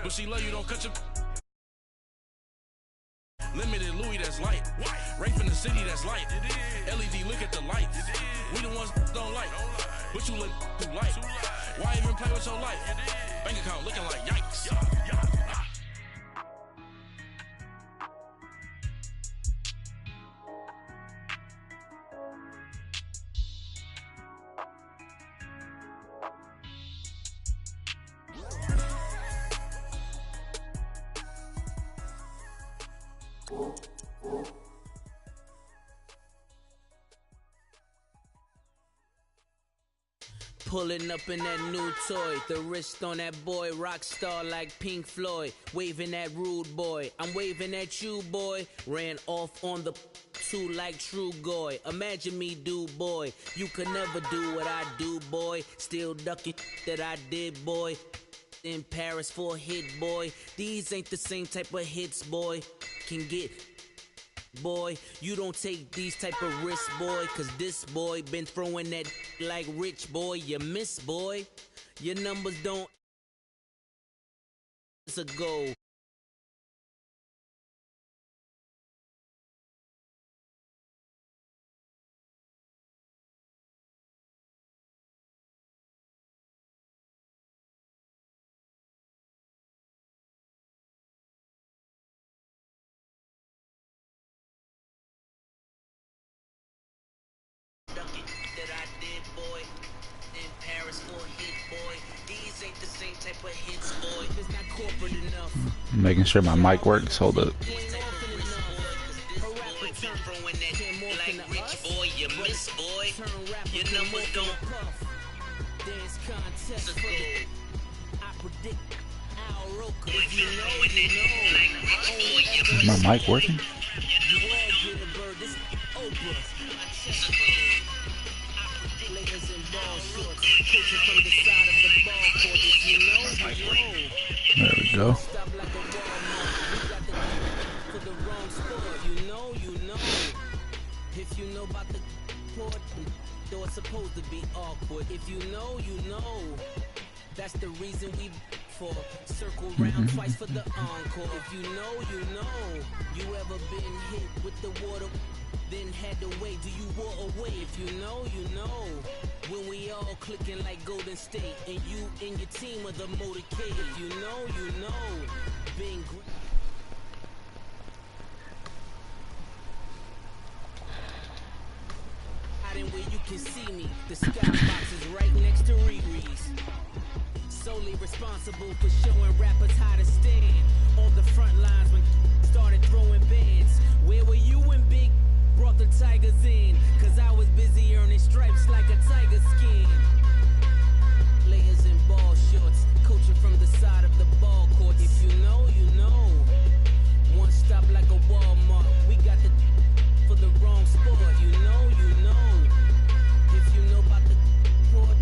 But she love you, don't cut your limited Louis, that's light. Rape in the city, that's light. LED, look at the lights. We the ones don't like. But you look too light. Why even play with your life? Bank account looking like yikes. Pulling up in that new toy, the wrist on that boy, rock star like Pink Floyd, waving at rude boy, I'm waving at you boy, ran off on the two like True Goy, imagine me do boy, you could never do what I do boy, still ducking that I did boy, in Paris for a hit boy, these ain't the same type of hits boy, can get boy, you don't take these type of risks, boy, cause this boy been throwing that like rich boy, you miss boy, your numbers don't ago. That I did, boy, in Paris for a hit, boy. These ain't the same type of hits, boy. It's not corporate enough. Making sure my mic works. Hold up. Like rich boy, you miss boy. Your numbers don't dance contest for the I predict Al Roker. If you know, you know. Like rich boy, you Is my mic working? you all get a bird. This Oprah. Players in ball shorts, coaching from the side of the ball court. If you know, you know. There we go. Stop like a Walmart. We got the for the wrong sport. You know, you know. If you know about the court, though it's supposed to be awkward. If you know, you know. That's the reason we for circle round twice for the encore. If you know, you know. You ever been hit with the water? Then had to wait, do you walk away? If you know, you know. When we all clicking like Golden State, and you and your team are the motorcade. If you know, you know. Being great. Hiding where you can see me. The skybox is right next to Riri's. Solely responsible for showing rappers how to stand on the front lines when started throwing bands. Where were you when Big brought the Tigers in? Cause I was busy earning stripes like a tiger skin. Layers in ball shorts, coaching from the side of the ball court. If you know, you know. One stop like a Walmart. We got the for the wrong sport. You know, you know. If you know about the court,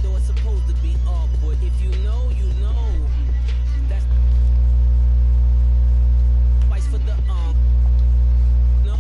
though it's supposed to be awkward. If you know, you know. That's twice for the no.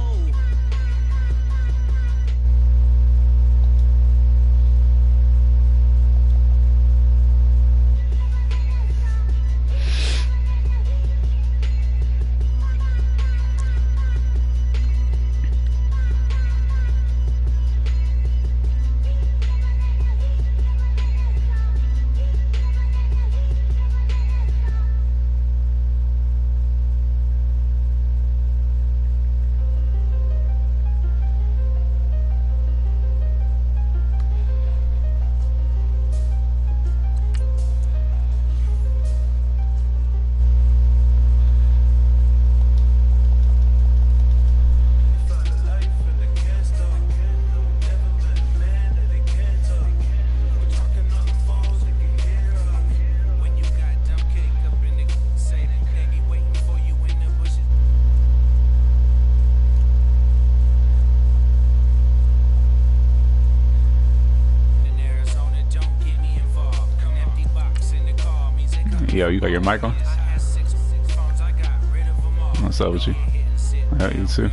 Yo, you got your mic on? What's up with you? Yeah, you too.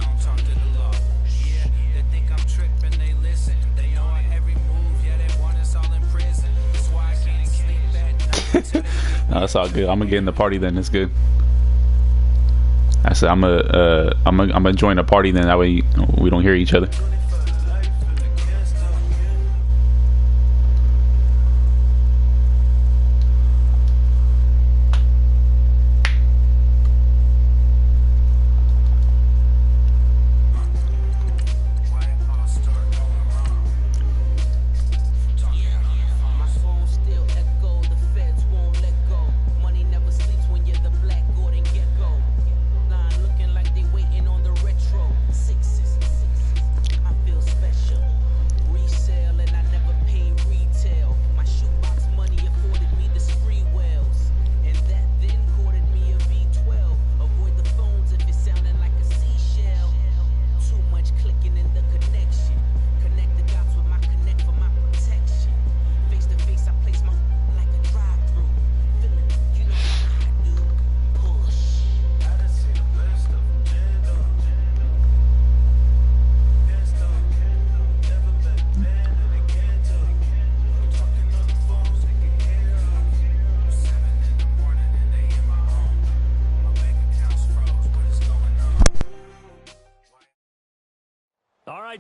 No, that's all good. I'm gonna get in the party then. It's good. I said I'm gonna join the party then. That way we don't hear each other.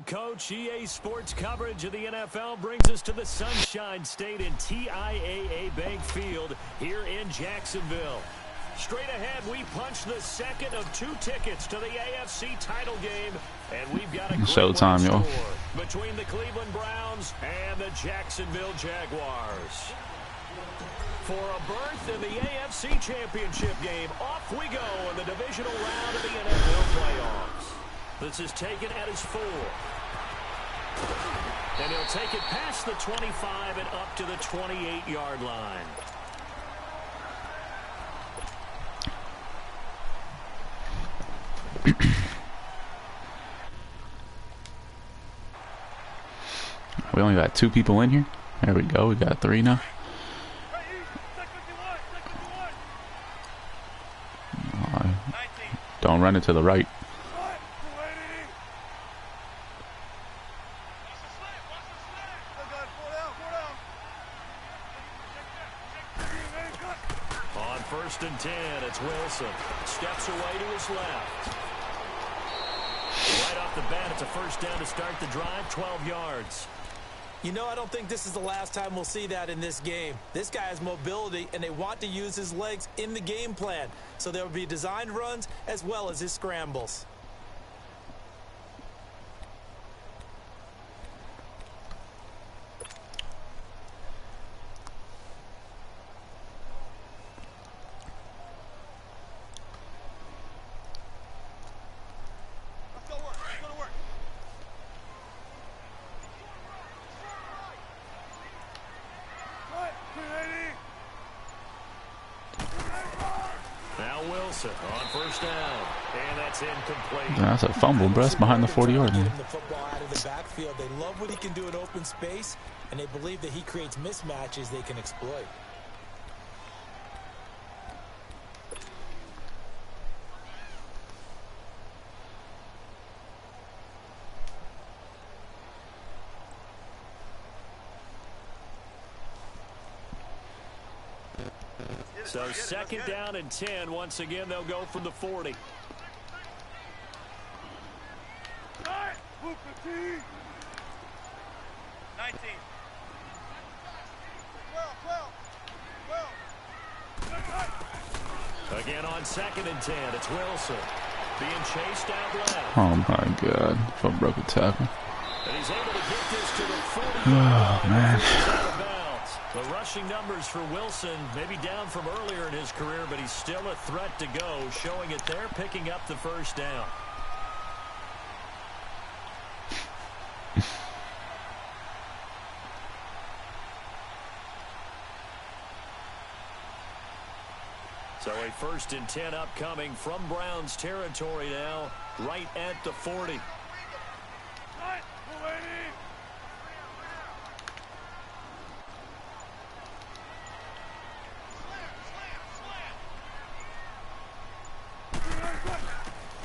Coach, EA Sports coverage of the NFL brings us to the Sunshine State in TIAA Bank Field here in Jacksonville. Straight ahead, we punch the second of 2 tickets to the AFC title game, and we've got a showtime, yo, between the Cleveland Browns and the Jacksonville Jaguars. For a berth in the AFC Championship game, off we go in the divisional round of the NFL playoffs. This is taken at his 4. And he'll take it past the 25 and up to the 28-yard line. We only got 2 people in here. There we go. We got 3 now. Don't run it to the right. On 1st and 10, it's Wilson. Steps away to his left. Right off the bat, it's a first down to start the drive, 12 yards. You know, I don't think this is the last time we'll see that in this game. This guy has mobility, and they want to use his legs in the game plan. So there will be designed runs as well as his scrambles. On first down, and that's incomplete. That's a fumble, bro. It's behind the 40-yard line. The football out of the backfield. They love what he can do in open space, and they believe that he creates mismatches they can exploit. So 2nd down and 10. Once again, they'll go from the 40. 19. Again on 2nd and 10, it's Wilson being chased out left. Oh my God! If I broke a tackle. And he's able to get this to the 40. Oh man. The rushing numbers for Wilson maybe down from earlier in his career, but he's still a threat to go, showing it there, picking up the first down. So a 1st and 10 upcoming from Browns territory now, right at the 40.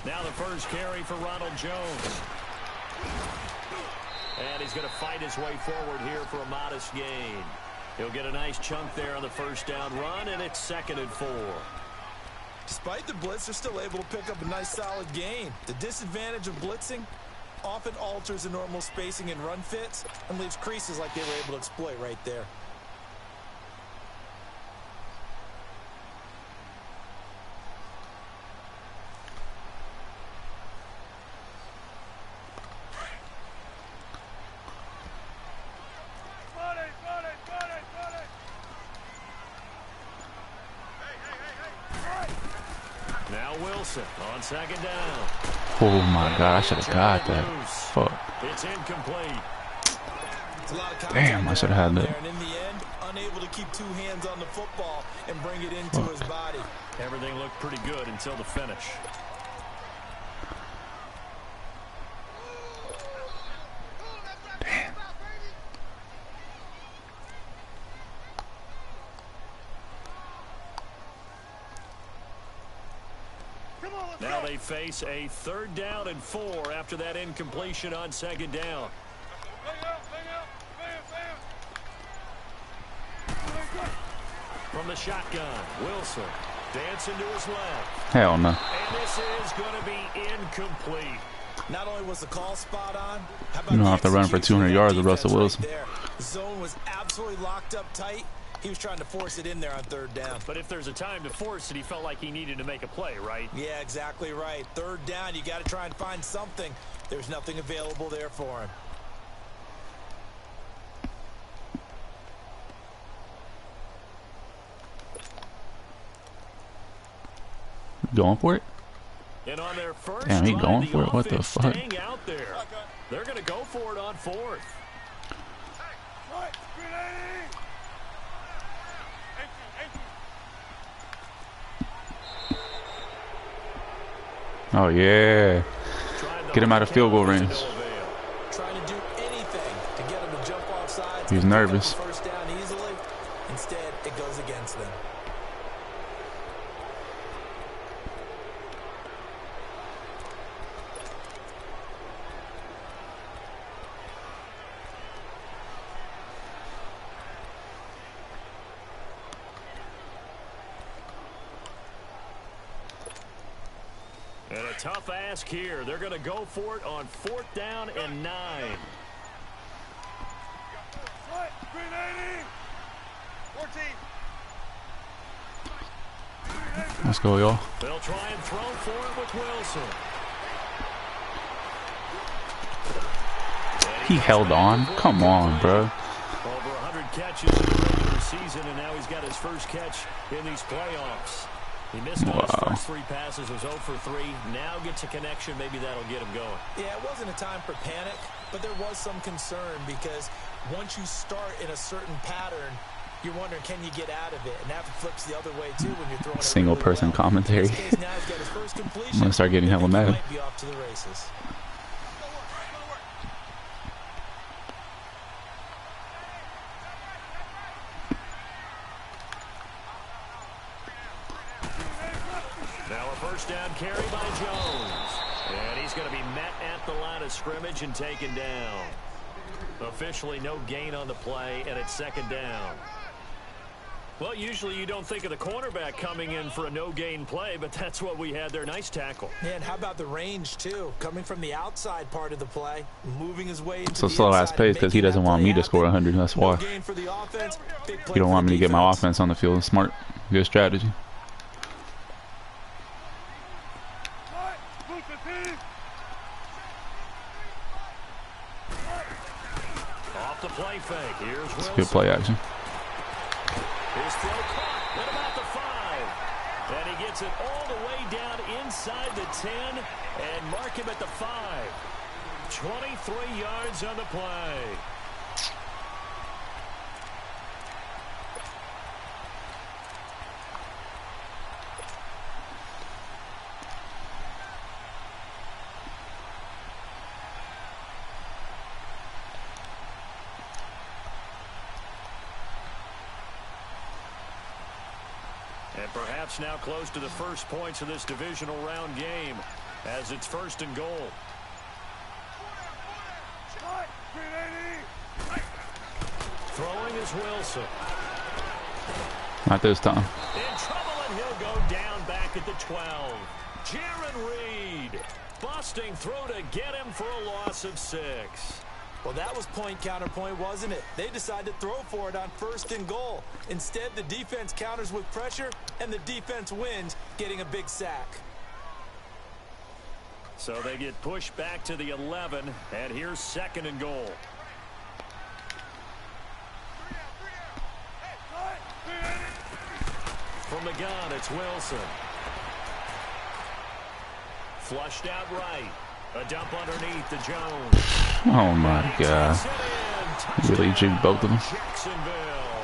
Now the first carry for Ronald Jones. And he's going to fight his way forward here for a modest gain. He'll get a nice chunk there on the first down run, and it's 2nd and 4. Despite the blitz, they're still able to pick up a nice solid gain. The disadvantage of blitzing often alters the normal spacing and run fits and leaves creases like they were able to exploit right there. Now Wilson on 2nd down. Oh my God, I should have got that. Fuck. It's incomplete. Damn, I should have had that. And in the end, unable to keep two hands on the football and bring it into his body. Everything looked pretty good until the finish. Now they face a 3rd down and 4 after that incompletion on 2nd down. From the shotgun, Wilson dancing to his left. Hell no. And this is going to be incomplete. Not only was the call spot on, how about You don't the have to run for execution 200 of yards that with Russell defense Wilson. right there. The zone was absolutely locked up tight. He was trying to force it in there on 3rd down. But if there's a time to force it, he felt like he needed to make a play, right? Yeah, exactly right. 3rd down, you got to try and find something. There's nothing available there for him. Going for it? And on their first Damn, he drive, going for it? What the offense fuck? staying out there. They're going to go for it on 4th. Oh, yeah. Get him out of field goal range. Trying to do anything to get him to jump off sides. He's nervous. First down easily. Instead, it goes against them. And a tough ask here. They're going to go for it on 4th down and 9. Let's go, y'all. They'll try and throw for it with Wilson. He held on. Come on, bro. Over 100 catches in the regular season, and now he's got his first catch in these playoffs. He missed on his first 3 passes, was 0 for 3. Now gets a connection. Maybe that'll get him going. Yeah, it wasn't a time for panic, but there was some concern because once you start in a certain pattern, you're wondering, can you get out of it? And that flips the other way, too, when you're throwing Single really person well. commentary. In this case, now he's got his first completion. I'm gonna start getting hella mad. Might be off to the races. Now a first down carry by Jones. And he's going to be met at the line of scrimmage and taken down. Officially no gain on the play, and it's 2nd down. Well, usually you don't think of the cornerback coming in for a no-gain play, but that's what we had there. Nice tackle. Man, how about the range, too? Coming from the outside part of the play, moving his way into So the slow-ass inside, pace because he making doesn't that want play me to score happen. 100. That's No why. gain for the offense, big play You don't for want the me to get my defense. offense on the field. Smart. Good strategy. Off the play fake. Here's Wilson. It's good play action. His throw caught at about the 5. And he gets it all the way down inside the 10 and mark him at the 5. 23 yards on the play. And perhaps now close to the first points of this divisional round game as it's 1st and goal. Throwing Here's Wilson. Not this time. In trouble, and he'll go down back at the 12. Jaron Reed busting through to get him for a loss of 6. Well, that was point counterpoint, wasn't it? They decided to throw for it on 1st and goal. Instead, the defense counters with pressure, and the defense wins, getting a big sack. So they get pushed back to the 11, and here's 2nd and goal. From the gun, it's Wilson. Flushed out right. A dump underneath to Jones. Oh my God. Really juked both of them. Jacksonville.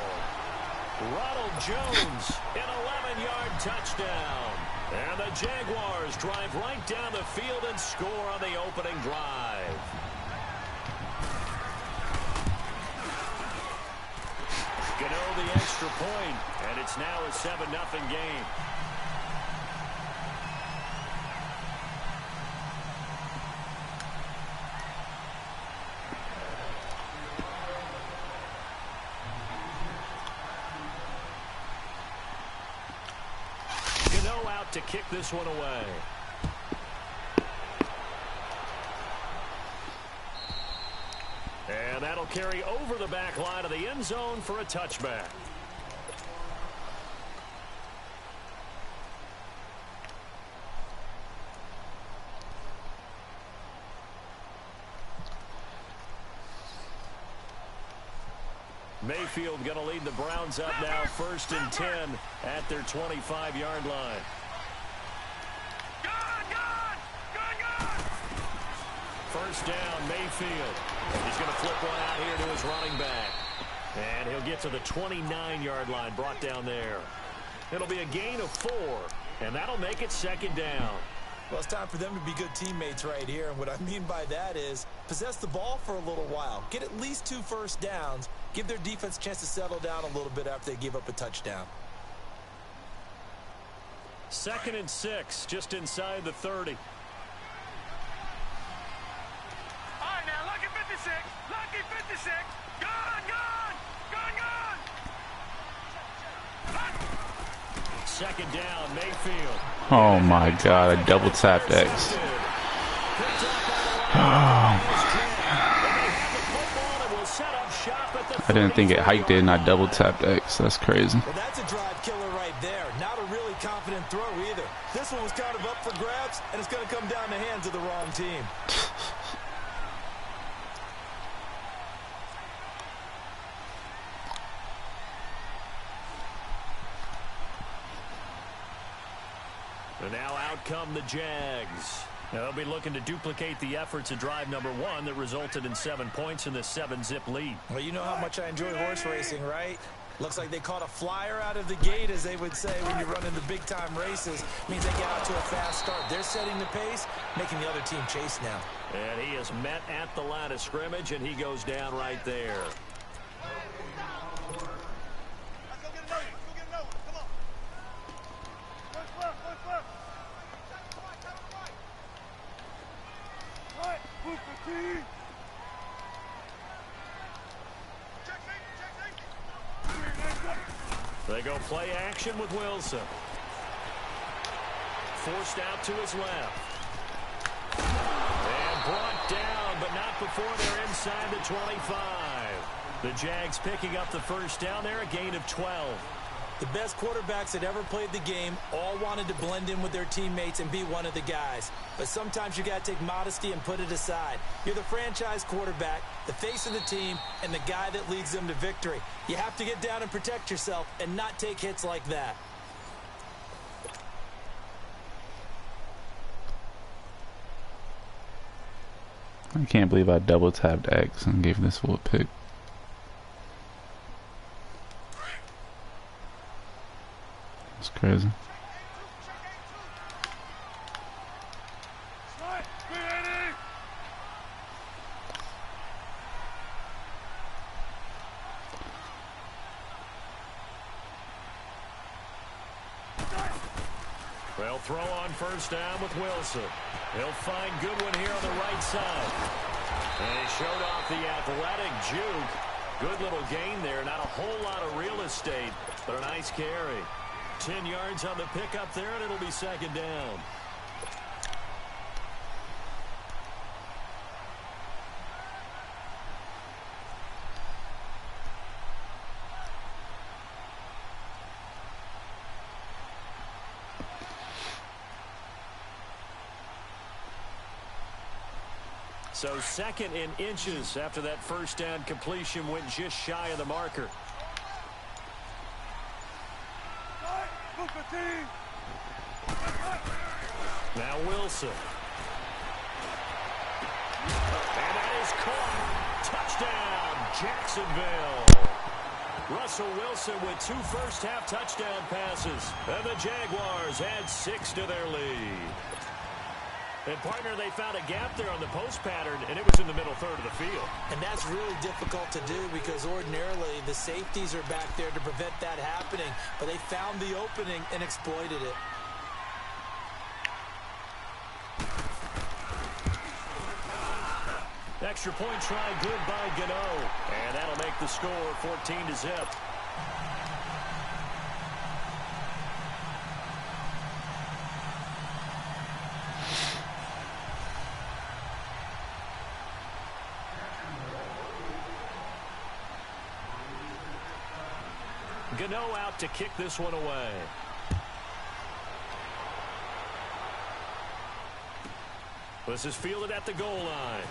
Ronald Jones, an 11-yard touchdown. And the Jaguars drive right down the field and score on the opening drive. Gano the extra point, and it's now a 7-0 game. To kick this one away. And that'll carry over the back line of the end zone for a touchback. Mayfield going to lead the Browns up now 1st and 10 at their 25-yard line. First down, Mayfield. He's going to flip one out here to his running back. And he'll get to the 29-yard line, brought down there. It'll be a gain of 4, and that'll make it 2nd down. Well, it's time for them to be good teammates right here. And what I mean by that is possess the ball for a little while. Get at least 2 first downs. Give their defense a chance to settle down a little bit after they give up a touchdown. 2nd and 6, just inside the 30. Lucky 56. Gone. 2nd down, Mayfield. Oh my God, I double tapped X. I didn't think it hiked it and I double tapped X. That's crazy. Well, that's a drive killer right there. Not a really confident throw either. This one was kind of up for grabs, and it's going to come down the hands of the wrong team. And now out come the Jags. Now they'll be looking to duplicate the efforts of drive number 1 that resulted in 7 points in this 7-zip lead. Well, you know how much I enjoy horse racing, right? Looks like they caught a flyer out of the gate, as they would say when you run into big-time races. Means they get out to a fast start. They're setting the pace, making the other team chase now. And he is met at the line of scrimmage, and he goes down right there. They go play action with Wilson. Forced out to his left. And brought down, but not before they're inside the 25. The Jags picking up the first down there, a gain of 12. The best quarterbacks that ever played the game all wanted to blend in with their teammates and be one of the guys. But sometimes you got to take modesty and put it aside. You're the franchise quarterback, the face of the team, and the guy that leads them to victory. You have to get down and protect yourself and not take hits like that. I can't believe I double tapped X and gave this fool a pick. That's crazy. They'll throw on first down with Wilson. He'll find Goodwin here on the right side. And he showed off the athletic juke. Good little gain there. Not a whole lot of real estate, but a nice carry. 10 yards on the pickup there, and it'll be second down. So second in inches after that first down completion went just shy of the marker. Now Wilson. And that is caught. Touchdown, Jacksonville. Russell Wilson with 2 first-half touchdown passes. And the Jaguars add 6 to their lead. And, partner, they found a gap there on the post pattern, and it was in the middle third of the field. And that's really difficult to do because ordinarily the safeties are back there to prevent that happening. But they found the opening and exploited it. Extra point try good by Gano. And that'll make the score 14-0. Gano out to kick this one away. This is fielded at the goal line.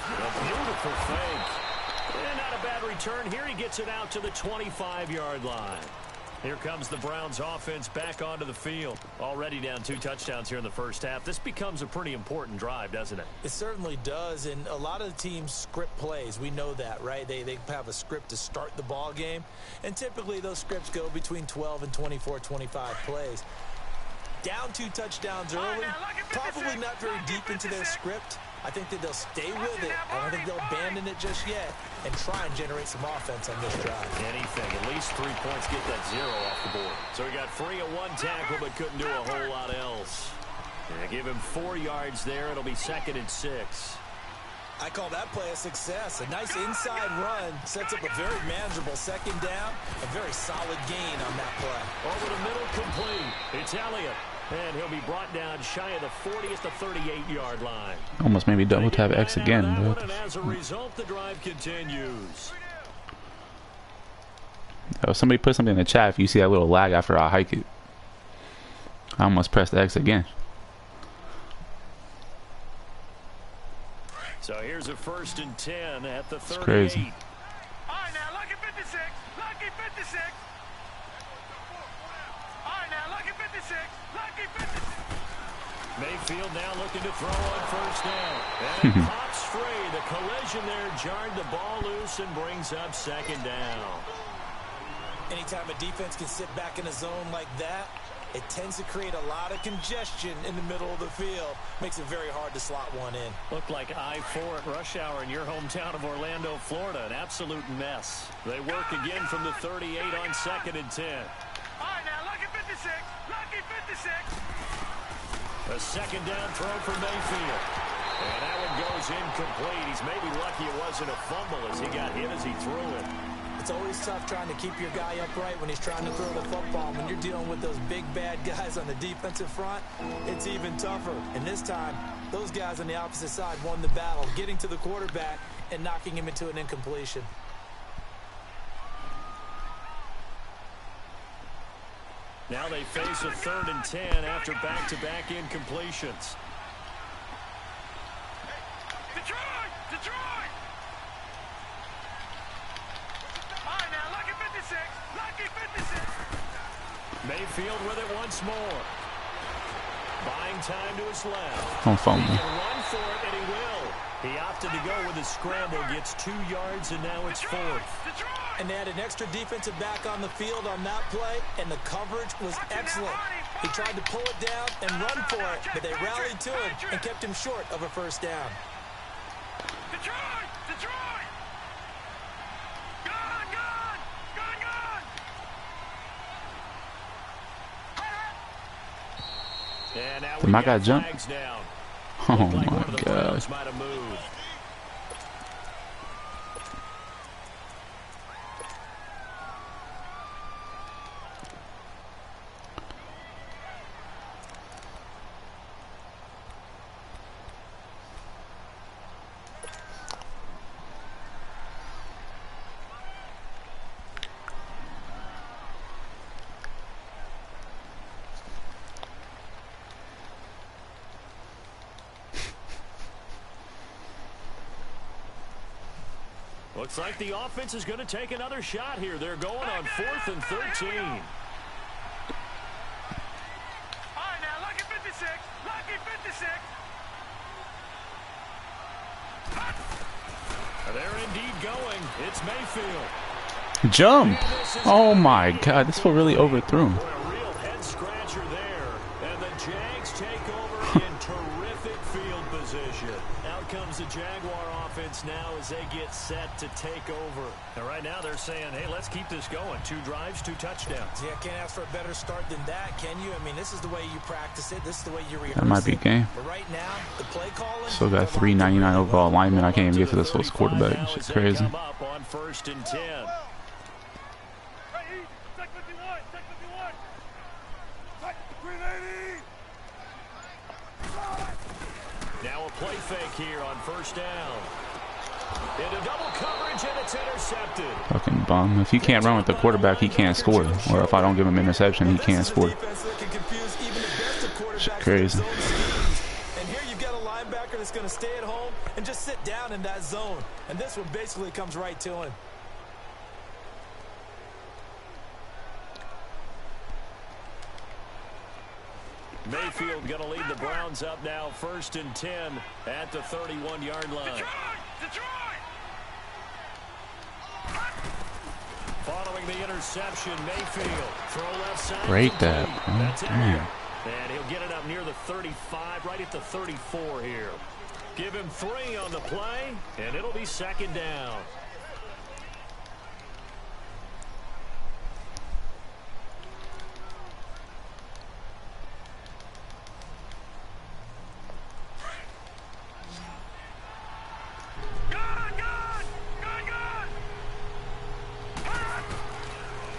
A beautiful fake. And not a bad return here. He gets it out to the 25-yard line. Here comes the Browns offense back onto the field. Already down 2 touchdowns here in the first half. This becomes a pretty important drive, doesn't it? It certainly does, and a lot of the teams script plays. We know that, right? They have a script to start the ball game, and typically those scripts go between 12 and 24, 25 plays. Down 2 touchdowns early, probably not very deep into their script. I think that they'll stay with it. I don't think they'll abandon it just yet and try and generate some offense on this drive. Anything. At least 3 points, get that 0 off the board. So he got free of 1 tackle but couldn't do a whole lot else. Yeah, give him 4 yards there. It'll be second and 6. I call that play a success. A nice inside run sets up a very manageable second down. A very solid gain on that play. Over the middle, complete. It's Elliott. And he'll be brought down shy of the 40th to 38-yard line. Almost made me double tap X again, but and as a result, the drive continues. Somebody put something in the chat if you see that little lag after I hike it. I almost pressed X again. So here's a 1st and 10 at the 38. It's crazy. All right, now, lucky 56. Lucky 56. All right, now, lucky 56. Lucky 56. Mayfield now looking to throw on 1st down. And it pops free. The collision there jarred the ball loose and brings up 2nd down. Anytime a defense can sit back in a zone like that, it tends to create a lot of congestion in the middle of the field. Makes it very hard to slot one in. Looked like I-4 at rush hour in your hometown of Orlando, Florida. An absolute mess. They work again from the 38 on 2nd and 10. All right, now, lucky 56. Lucky 56. A 2nd down throw for Mayfield. And that one goes incomplete. He's maybe lucky it wasn't a fumble as he got hit as he threw it. It's always tough trying to keep your guy upright when he's trying to throw the football. When you're dealing with those big, bad guys on the defensive front, it's even tougher. And this time, those guys on the opposite side won the battle, getting to the quarterback and knocking him into an incompletion. Now they face a 3rd and 10 after back-to-back incompletions. Detroit! Detroit! All right, now, lucky 56. Lucky 56. Mayfield with it once more. Buying time to his left. Don't fumble. He can run for it, and he will. He opted to go with a scramble, gets 2 yards, and now it's 4th. Detroit! And they had an extra defensive back on the field on that play, and the coverage was excellent. He tried to pull it down and run for it, but they rallied to him and kept him short of a 1st down. Detroit! Detroit! Gone! Gone! Gone! Gone! And now Did we my got guy jump? flags down. Oh Looked like my one of the god. Browns might have moved. Looks like the offense is going to take another shot here. They're going on 4th and 13. All right, now, lucky 56. Lucky 56. They're indeed going. It's Mayfield. Jump! Oh my God, this fool really overthrew him. A real head scratcher there. And the Jags take over in terrific field position. Out comes the Jaguar offense now as they get set to take over. And right now they're saying, hey, let's keep this going. 2 drives, 2 touchdowns. Yeah, can't ask for a better start than that, can you? I mean, this is the way you practice it. This is the way you rehearse it. That might be a game. But right now, the play calling. Still got 399 overall linemen. I can't even get to this fool's quarterback. Shit's crazy. Come up on 1st and 10. Take 51. Take 51. Take 380. Now a play fake here on 1st down. Into double coverage, and it's intercepted. Fucking bum. If he can't run with the quarterback, he can't score. Or if I don't give him interception, he can't score. Shit crazy. And here you've got a linebacker that's going to stay at home and just sit down in that zone. And this one basically comes right to him. Mayfield going to lead the Browns up now 1st and 10 at the 31-yard line. Detroit! Following the interception, Mayfield throw left side. Break that. That's it. Damn. And he'll get it up near the 35, right at the 34 here. Give him 3 on the play, and it'll be 2nd down.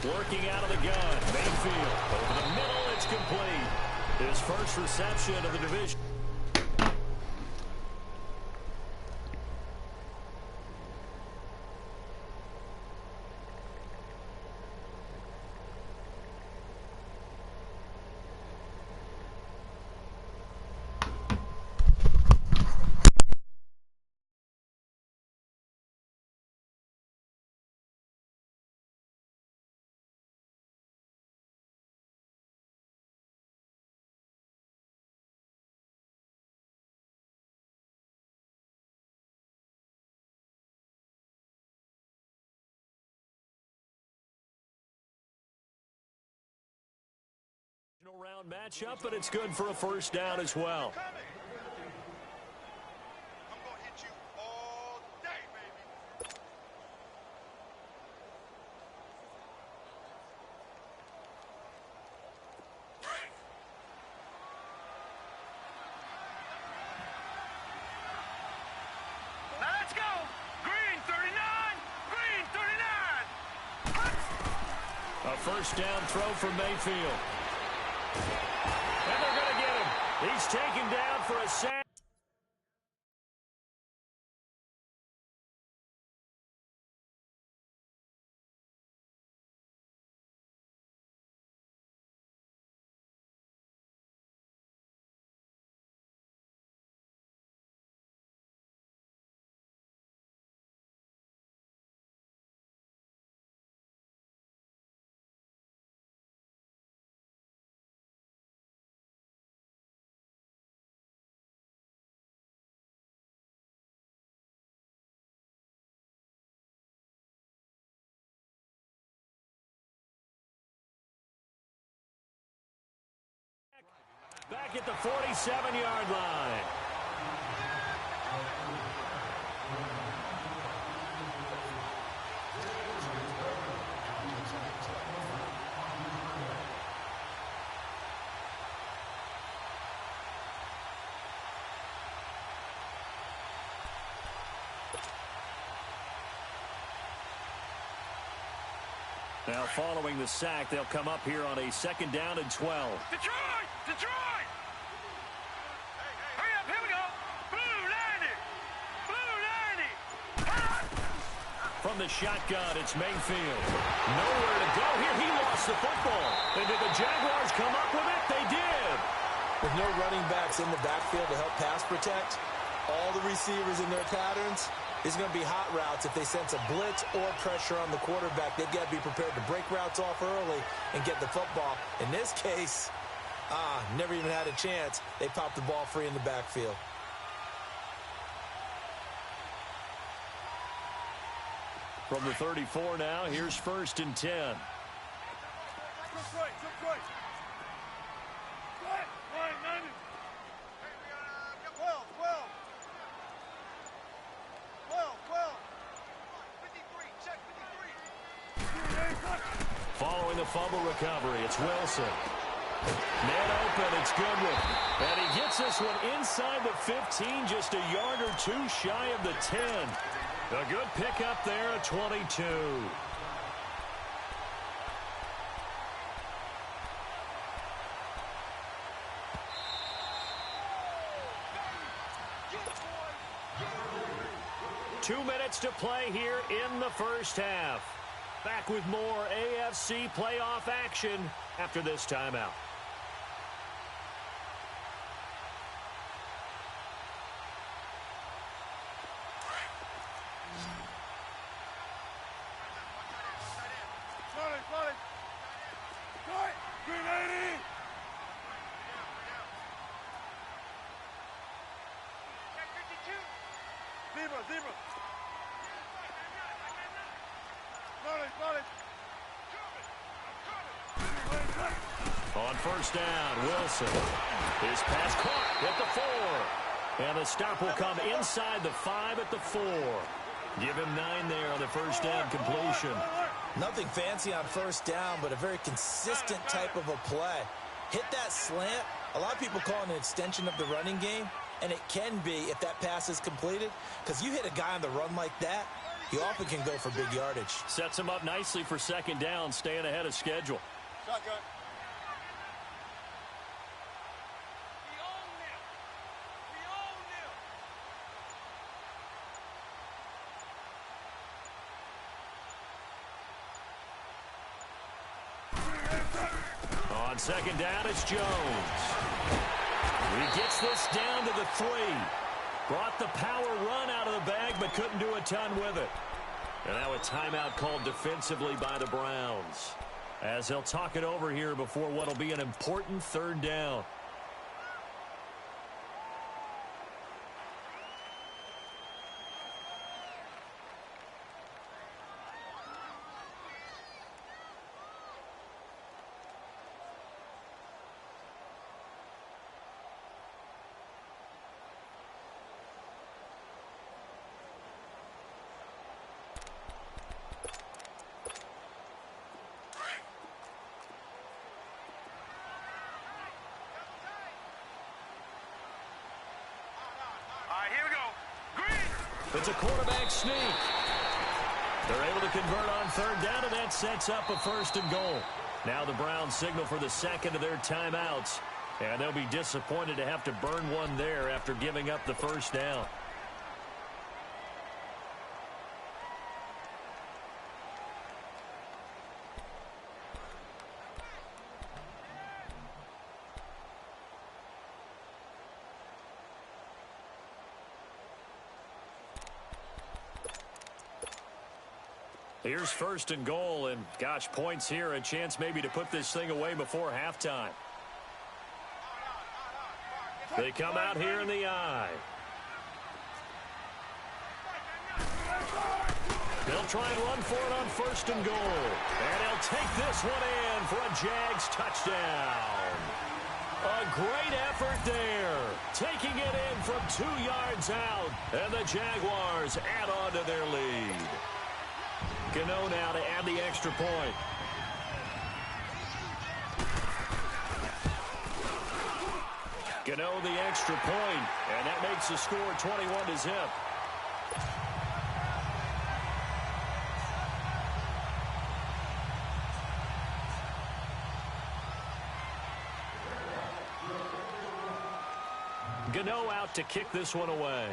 Working out of the gun, Mayfield over the middle, it's complete. His first reception of the division. Round matchup, but it's good for a 1st down as well. I'm going to hit you all day, baby. Now let's go. Green 39. Green 39. A 1st down throw for Mayfield. And they're going to get him. He's taken down for a sack. Back at the 47-yard line. Now following the sack, they'll come up here on a 2nd down and 12. Detroit! Detroit! Hurry up, here we go. Blue 90. Blue 90. From the shotgun, it's Mayfield. Nowhere to go here. He lost the football. And did the Jaguars come up with it? They did. With no running backs in the backfield to help pass protect, all the receivers in their patterns, These are going to be hot routes. If they sense a blitz or pressure on the quarterback, they've got to be prepared to break routes off early and get the football. In this case, never even had a chance. They popped the ball free in the backfield. From the 34 now, here's 1st and 10. Following the fumble recovery, it's Wilson. Man open, it's Goodwin. And he gets this one inside the 15, just a yard or two shy of the 10. A good pickup there at 22. Two minutes to play here in the first half. Back with more AFC playoff action after this timeout. On first down, Wilson. His pass caught at the 4. And the stop will come inside the 5 at the 4. Give him 9 there on the first down completion. Nothing fancy on first down, but a very consistent type of a play. Hit that slant. A lot of people call it an extension of the running game, and it can be if that pass is completed, because you hit a guy on the run like that, he often can go for big yardage. Sets him up nicely for second down, staying ahead of schedule. Shotgun. On second down, it's Jones. He gets this down to the 3. Brought the power run out of the bag, but couldn't do a ton with it. And now a timeout called defensively by the Browns, as they'll talk it over here before what will be an important third down. It's a quarterback sneak. They're able to convert on third down, and that sets up a 1st and goal. Now the Browns signal for the second of their timeouts, and they'll be disappointed to have to burn one there after giving up the first down. Here's 1st and goal, and gosh, points here, a chance maybe to put this thing away before halftime. They come out here in the eye. They'll try and run for it on 1st and goal. And he'll take this one in for a Jags touchdown. A great effort there. Taking it in from 2 yards out. And the Jaguars add on to their lead. Gano now to add the extra point. Gano the extra point, and that makes the score 21-0. Gano out to kick this one away.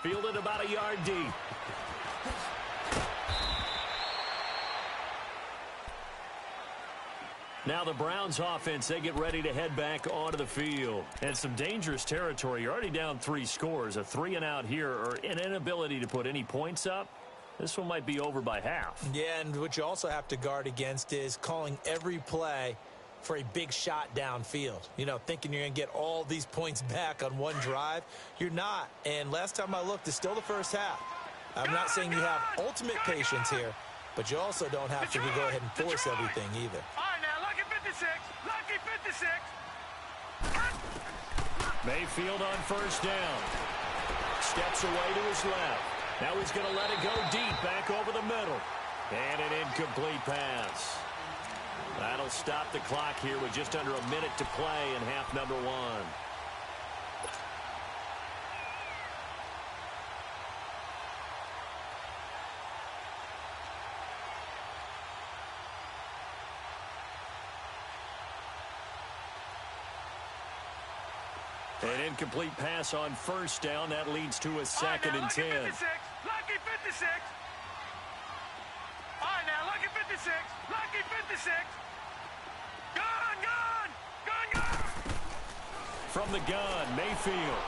Fielded about a yard deep. Now the Browns offense, they get ready to head back onto the field. And some dangerous territory. You're already down 3 scores. A 3-and-out here, or an inability to put any points up. This one might be over by half. Yeah, and what you also have to guard against is calling every play for a big shot downfield. You know, thinking you're going to get all these points back on one drive. You're not. And last time I looked, it's still the first half. I'm not saying you have ultimate patience here, but you also don't have to go ahead and force everything either. All right, now, lucky 56. Lucky 56. Mayfield on first down. Steps away to his left. Now he's going to let it go deep back over the middle. And an incomplete pass. That'll stop the clock here with just under a minute to play in half number 1. An incomplete pass on first down. That leads to a second and 10. Lucky 56. Lucky 56. All right, now, lucky 56. Lucky 56. Gun, gun. Gun, gun. From the gun, Mayfield.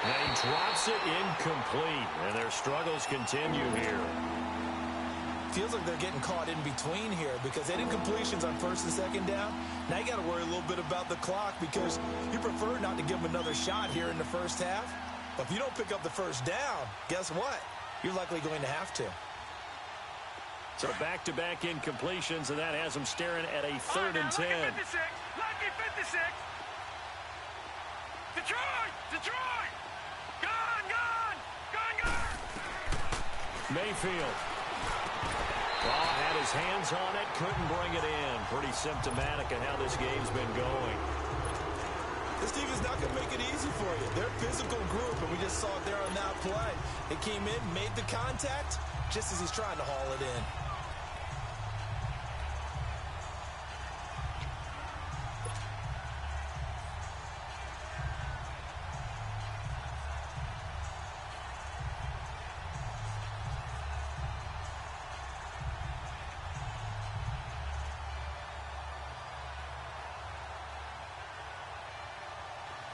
And he drops it incomplete. And their struggles continue here. Feels like they're getting caught in between here because they had incompletions on first and second down. Now you got to worry a little bit about the clock because you prefer not to give them another shot here in the first half. But if you don't pick up the first down, guess what? You're likely going to have to. So back-to-back incompletions, and that has them staring at a 3rd and 10. Lucky 56. Lucky 56. Detroit. Detroit. Gun, gun. Gun, gun. Mayfield. Well, had his hands on it, couldn't bring it in. Pretty symptomatic of how this game's been going. This team is not going to make it easy for you. They're a physical group, and we just saw it there on that play. It came in, made the contact, just as he's trying to haul it in.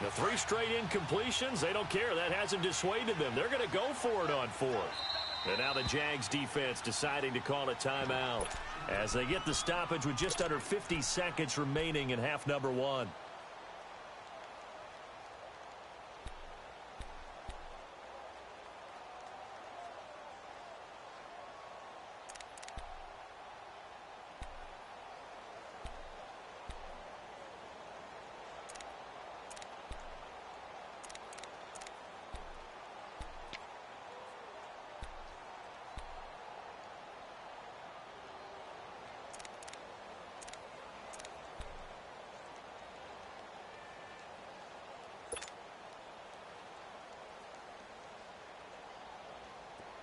The 3 straight incompletions, they don't care. That hasn't dissuaded them. They're going to go for it on 4th. And now the Jags defense deciding to call a timeout as they get the stoppage with just under 50 seconds remaining in half number 1.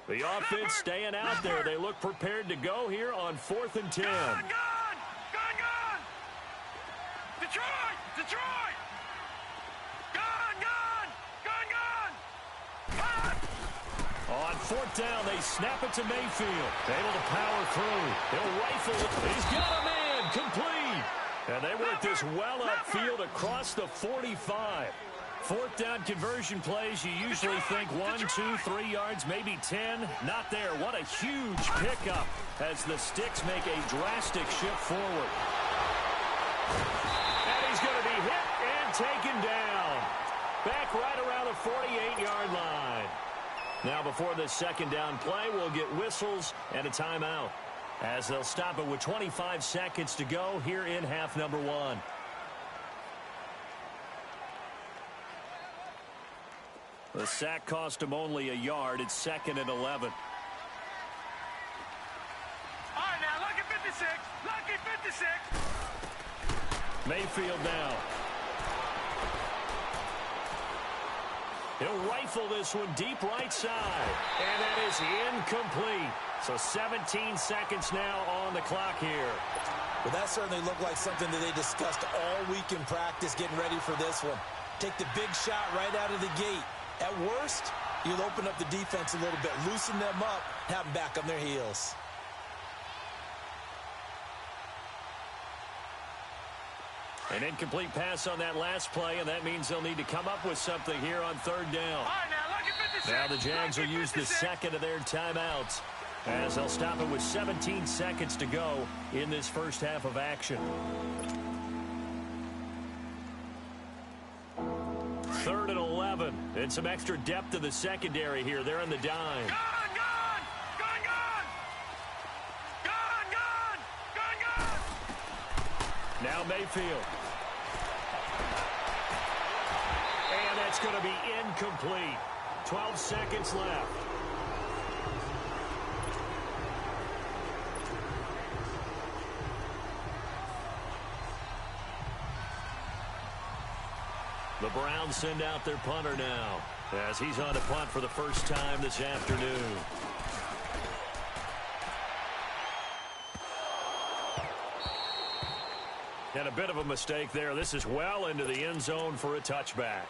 The offense staying out there. They look prepared to go here on 4th and 10. Gun, gun. Gun, gun. Detroit. Detroit. Gun, gun. Gun, gun. Gun. On 4th down, they snap it to Mayfield. Able to power through. He'll rifle it. He's got a man. Complete. And they work this well upfield across the 45. 4th down conversion plays, you usually think 1, 2, 3 yards, maybe 10. Not there. What a huge pickup as the Sticks make a drastic shift forward. And he's going to be hit and taken down. Back right around the 48-yard line. Now before this 2nd down play, we'll get whistles and a timeout as they'll stop it with 25 seconds to go here in half number 1. The sack cost him only a yard. It's 2nd and 11. All right, now, lucky 56. Lucky 56. Mayfield now. He'll rifle this one deep right side. And that is incomplete. So 17 seconds now on the clock here. Well, that certainly looked like something that they discussed all week in practice getting ready for this one. Take the big shot right out of the gate. At worst, you'll open up the defense a little bit, loosen them up, have them back on their heels. An incomplete pass on that last play, and that means they'll need to come up with something here on third down. All right, now, lucky 56. Now the Jags will Lucky use the 56. second of their timeouts as they'll stop it with 17 seconds to go in this first half of action. Third and 11. And some extra depth to the secondary here. They're on the dime. Gone, gone, gone, gone. Gone, gone, gone, gone. Now Mayfield. And that's going to be incomplete. 12 seconds left. The Browns send out their punter now as he's on to punt for the first time this afternoon. And a bit of a mistake there. This is well into the end zone for a touchback.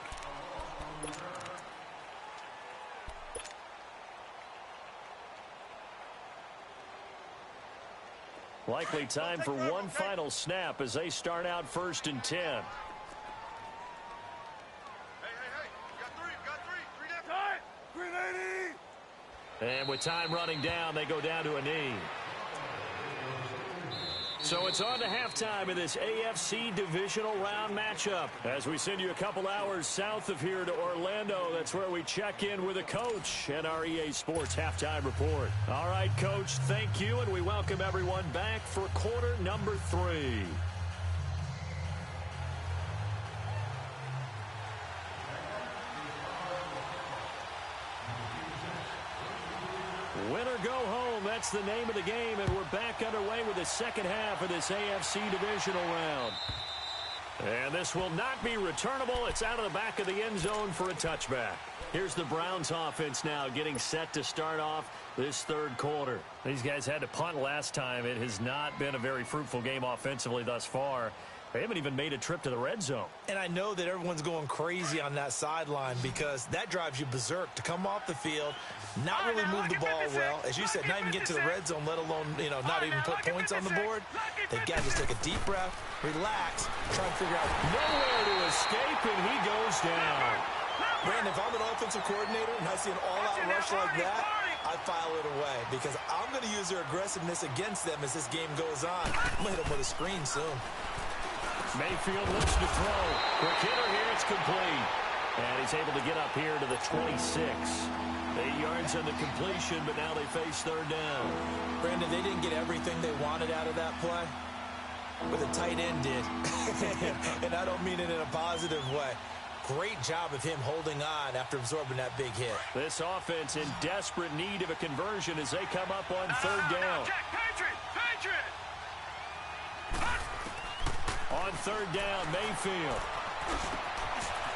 Likely time for one final snap as they start out 1st and 10. Hey, got three left. Time. 380. And with time running down, they go down to a knee. So it's on to halftime in this AFC divisional round matchup. As we send you a couple hours south of here to Orlando, that's where we check in with a coach and our EA Sports halftime report. All right, Coach, thank you, and we welcome everyone back for quarter number 3. Win or go home, that's the name of the game, and we're back underway with the second half of this AFC divisional round. And this will not be returnable. It's out of the back of the end zone for a touchback. Here's the Browns offense now getting set to start off this third quarter. These guys had to punt last time. It has not been a very fruitful game offensively thus far. They haven't even made a trip to the red zone. And I know that everyone's going crazy on that sideline because that drives you berserk to come off the field, not really move the ball well. As you said, not even get to the red zone, let alone, not even put points on the board. They've got to just take a deep breath, relax, try and figure out. Nowhere to escape, and he goes down. Brandon, if I'm an offensive coordinator and I see an all-out rush like that, I file it away because I'm going to use their aggressiveness against them as this game goes on. I'm going to hit them with a screen soon. Mayfield looks to throw. Quick hitter here, it's complete. And he's able to get up here to the 26. 8 yards on the completion, but now they face third down. Brandon, they didn't get everything they wanted out of that play, but the tight end did. And I don't mean it in a positive way. Great job of him holding on after absorbing that big hit. This offense in desperate need of a conversion as they come up on third down. Jack, Patriot. On third down, Mayfield.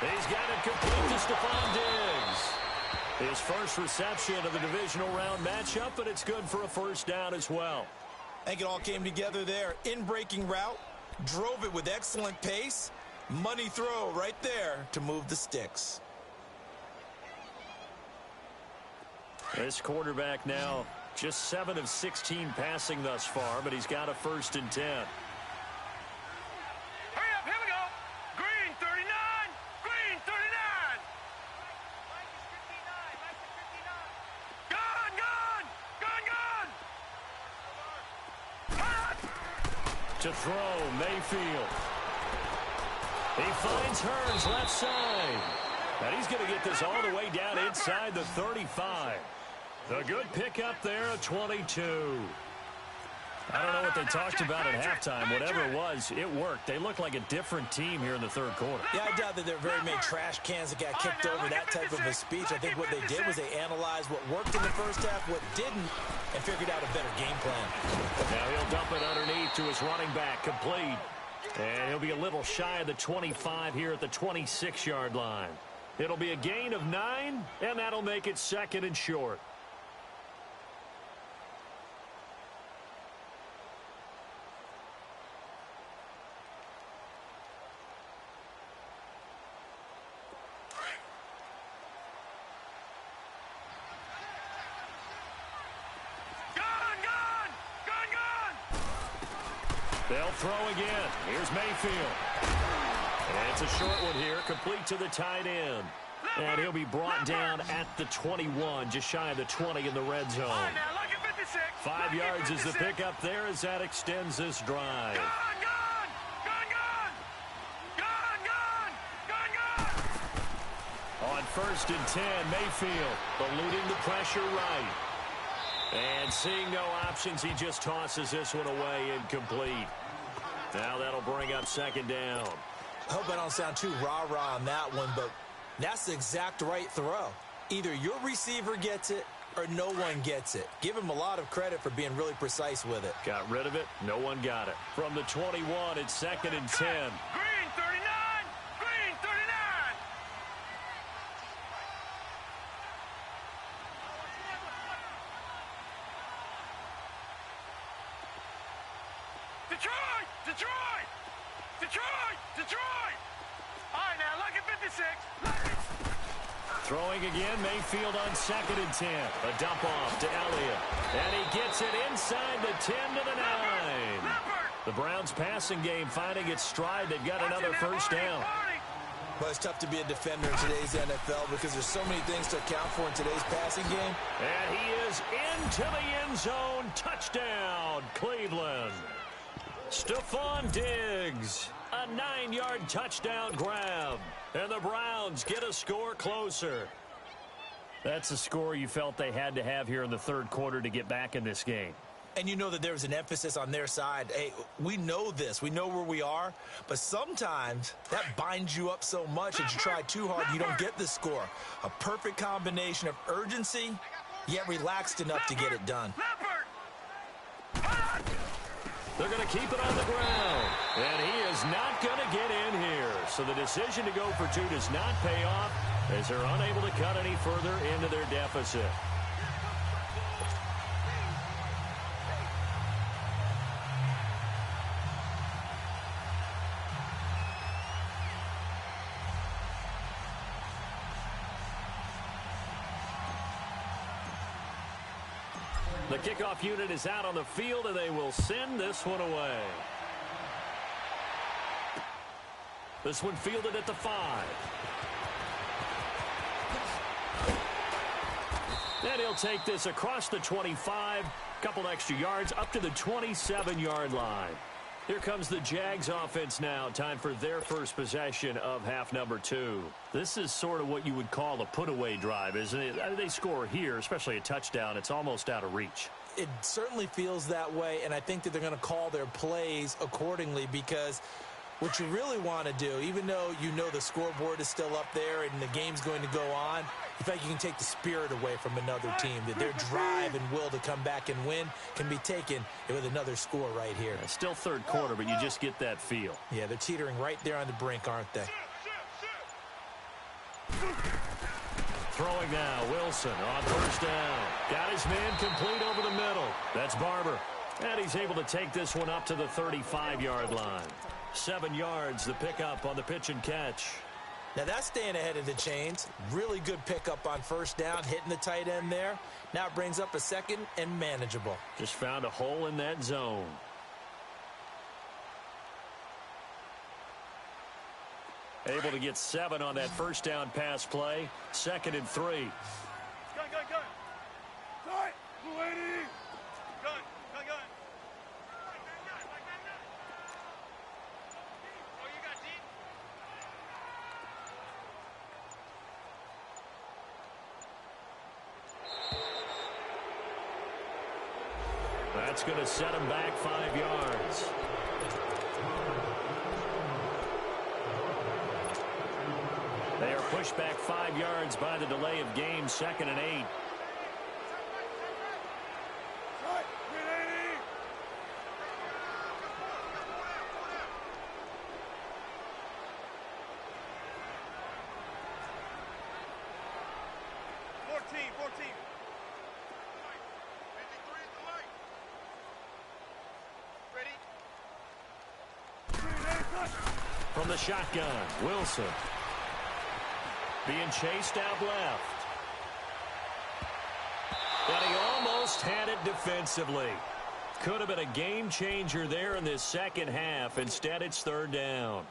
He's got it complete to Stephon Diggs. His first reception of the divisional round matchup, but it's good for a first down as well. I think it all came together there. In-breaking route, drove it with excellent pace. Money throw right there to move the sticks. This quarterback now just 7 of 16 passing thus far, but he's got a 1st and 10. Hurry up, here we go. Green 39. Green 39. Gone. To throw, Mayfield. He finds Hearns left side. And he's going to get this all the way down inside the 35. A good pickup there, a 22. I don't know what they talked about at halftime. Whatever it was, it worked. They look like a different team here in the third quarter. Yeah, I doubt that there are very many trash cans that got kicked over, that type of a speech. I think what they did was they analyzed what worked in the first half, what didn't, and figured out a better game plan. Now he'll dump it underneath to his running back, complete. And he'll be a little shy of the 25 here at the 26-yard line. It'll be a gain of 9, and that'll make it 2nd and short. They'll throw again. Here's Mayfield. And it's a short one here, complete to the tight end. And he'll be brought down at the 21, just shy of the 20 in the red zone. 5 yards is the pickup there as that extends this drive. On 1st and 10, Mayfield eluding the pressure right. And seeing no options, he just tosses this one away incomplete. Now that'll bring up 2nd down. I hope I don't sound too rah-rah on that one, but that's the exact right throw. Either your receiver gets it or no one gets it. Give him a lot of credit for being really precise with it. Got rid of it. No one got it. From the 21, it's 2nd and 10. Green 39! Green 39! Detroit! Detroit! Detroit! Detroit! All right, now, look at 56. Look at... Throwing again, Mayfield on 2nd and 10. A dump off to Elliott. And he gets it inside the 10 to the 9. The Browns passing game finding its stride. They've got another first down. But it's tough to be a defender in today's NFL because there's so many things to account for in today's passing game. And he is into the end zone. Touchdown, Cleveland. Stephon Diggs. A 9-yard touchdown grab. And the Browns get a score closer. That's a score you felt they had to have here in the 3rd quarter to get back in this game. And you know that there's an emphasis on their side. Hey, we know this. We know where we are. But sometimes that binds you up so much that you try too hard, you don't get the score. A perfect combination of urgency, yet relaxed enough to get it done. They're going to keep it on the ground. And he is not going to get in here. So the decision to go for 2 does not pay off as they're unable to cut any further into their deficit. The kickoff unit is out on the field, and they will send this one away. This one fielded at the 5. And he'll take this across the 25, couple extra yards, up to the 27-yard line. Here comes the Jags offense now. Time for their first possession of half number 2. This is sort of what you would call a put-away drive, isn't it? They score here, especially a touchdown. It's almost out of reach. It certainly feels that way, and I think that they're going to call their plays accordingly because what you really want to do, even though you know the scoreboard is still up there and the game's going to go on, in fact, you can take the spirit away from another team. That their drive and will to come back and win can be taken with another score right here. It's still 3rd quarter, but you just get that feel. Yeah, they're teetering right there on the brink, aren't they? Throwing now, Wilson on 1st down. Got his man complete over the middle. That's Barber. And he's able to take this one up to the 35-yard line. 7 yards, the pickup on the pitch and catch. Now that's staying ahead of the chains. Really good pickup on 1st down, hitting the tight end there. Now it brings up a 2nd and manageable. Just found a hole in that zone. Able to get 7 on that 1st down pass play. 2nd and 3. Gun, gun, gun. Sorry, 280. Gun, gun, gun. Oh, you got deep? That's going to set him back 5 yards. They are pushed back 5 yards by the delay of game. 2nd and 8. From the shotgun, Wilson. Being chased out left. And he almost had it defensively. Could have been a game changer there in this second half. Instead, it's third down.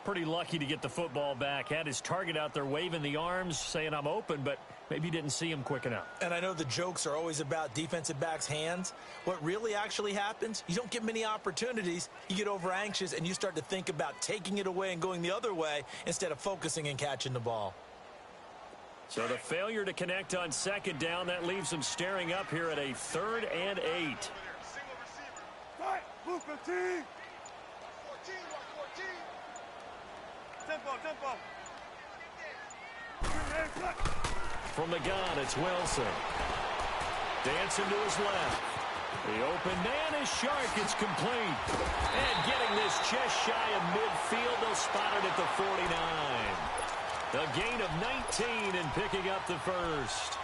Pretty lucky to get the football back. Had his target out there waving the arms, saying I'm open, but maybe didn't see him quick enough. And I know the jokes are always about defensive backs' hands. What really actually happens, you don't get many opportunities. You get over anxious, and you start to think about taking it away and going the other way instead of focusing and catching the ball. So the failure to connect on second down, that leaves him staring up here at a 3rd and 8. Move 15. Tempo. From the gun, it's Wilson. Dancing to his left. The open man is sharp. It's complete. And getting this just shy of midfield, they'll spot it at the 49. A gain of 19 and picking up the first.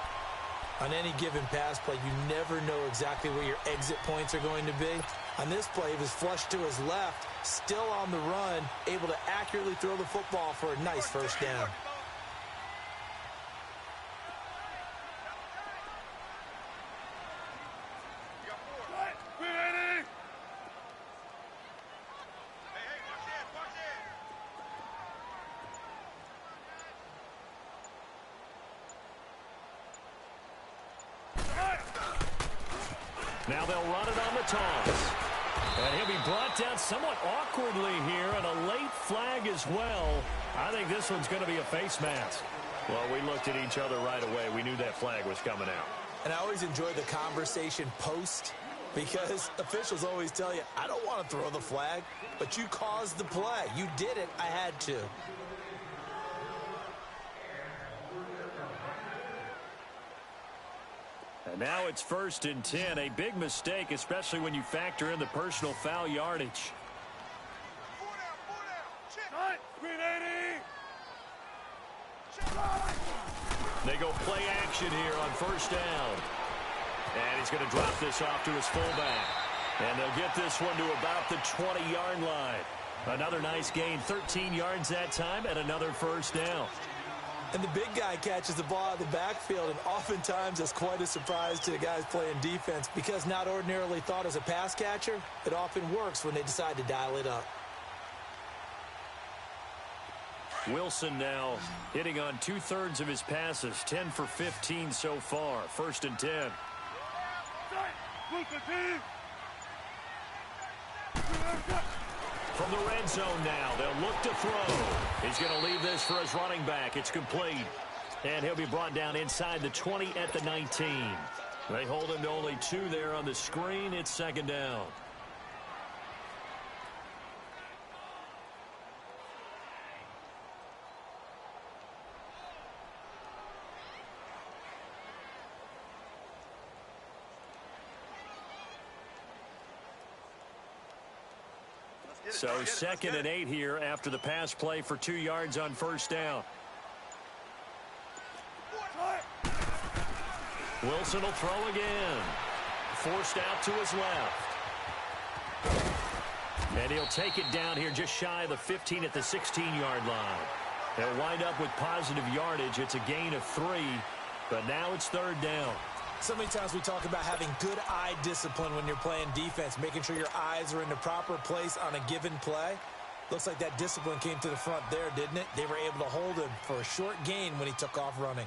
On any given pass play, you never know exactly where your exit points are going to be. On this play, he was flushed to his left, still on the run, able to accurately throw the football for a nice first down. Now they'll run it on the toss. And he'll be brought down somewhat awkwardly here, and a late flag as well. I think this one's going to be a face mask. Well, we looked at each other right away. We knew that flag was coming out. And I always enjoy the conversation post, because officials always tell you, I don't want to throw the flag, but you caused the play. You did it. I had to. And now it's 1st and 10. A big mistake, especially when you factor in the personal foul yardage. They go play action here on 1st down. And he's going to drop this off to his fullback. And they'll get this one to about the 20-yard line. Another nice gain, 13 yards that time, and another 1st down. And the big guy catches the ball out of the backfield, and oftentimes it's quite a surprise to the guys playing defense, because not ordinarily thought as a pass catcher, it often works when they decide to dial it up. Wilson now hitting on 2/3 of his passes, 10 for 15 so far. 1st and 10. From the red zone now, they'll look to throw. He's going to leave this for his running back. It's complete. And he'll be brought down inside the 20 at the 19. They hold him to only 2 there on the screen. It's 2nd down. So 2nd and 8 here after the pass play for 2 yards on 1st down. Wilson will throw again. Forced out to his left. And he'll take it down here just shy of the 15 at the 16-yard line. They'll wind up with positive yardage. It's a gain of 3, but now it's 3rd down. So many times we talk about having good eye discipline when you're playing defense, making sure your eyes are in the proper place on a given play. Looks like that discipline came to the front there, didn't it? They were able to hold him for a short gain when he took off running.